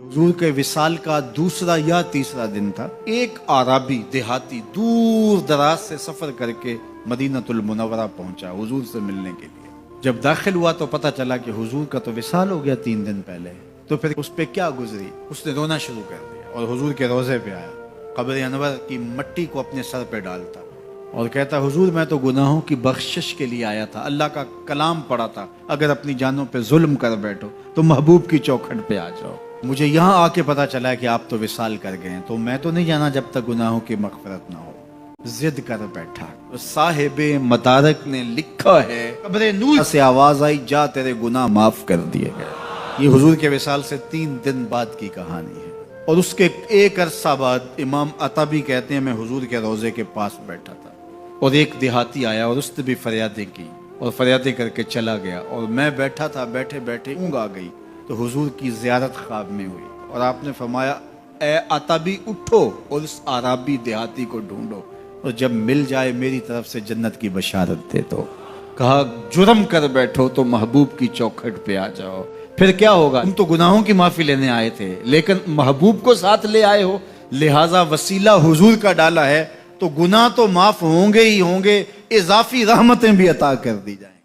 हुजूर के विसाल का दूसरा या तीसरा दिन था। एक आराबी देहाती दूर दराज से सफर करके मदीनतुल मुनव्वरा पहुंचा हुजूर से मिलने के लिए। जब दाखिल हुआ तो पता चला कि हुजूर का तो विसाल हो गया 3 दिन पहले। तो फिर उस पे क्या गुजरी, उसने रोना शुरू कर दिया और हुजूर के रोजे पे आया, कब्र अनवर की मट्टी को अपने सर पे डालता और कहता, हुजूर मैं तो गुनाहों की बख्शिश के लिए आया था, अल्लाह का कलाम पढ़ा था, अगर अपनी जानों पे जुल्म कर बैठो तो महबूब की चौखट पे आ जाओ। मुझे यहाँ आके पता चला है कि आप तो विसाल कर गए हैं, तो मैं तो नहीं जाना जब तक गुनाहों की मग़फ़िरत ना हो। जिद कर बैठा। तो साहिबे मदारक ने लिखा है, कब्र नूर से आवाज आई, जा तेरे गुनाह माफ कर दिए गए। ये हुजूर के विसाल से 3 दिन बाद की कहानी है। और उसके एक अरसा बाद इमाम अताबी कहते हैं, मैं हुजूर के रोजे के पास बैठा था और एक देहाती आया और उसने भी फरियादें की और फरियादें करके चला गया और मैं बैठा था, बैठे बैठे ऊँघ आ गई तो हुजूर की ज़ियारत ख्वाब में हुई और आपने फरमाया, ए अताबी उठो और उस आराबी देहाती को ढूंढो और जब मिल जाए मेरी तरफ से जन्नत की बशारत दे दो। कहा, जुर्म कर बैठो तो महबूब की चौखट पे आ जाओ। फिर क्या होगा, तुम तो गुनाहों की माफी लेने आए थे लेकिन महबूब को साथ ले आए हो, लिहाजा वसीला हुजूर का डाला है तो गुनाह तो माफ होंगे ही होंगे, इजाफी रहमतें भी अता कर दी जाएं।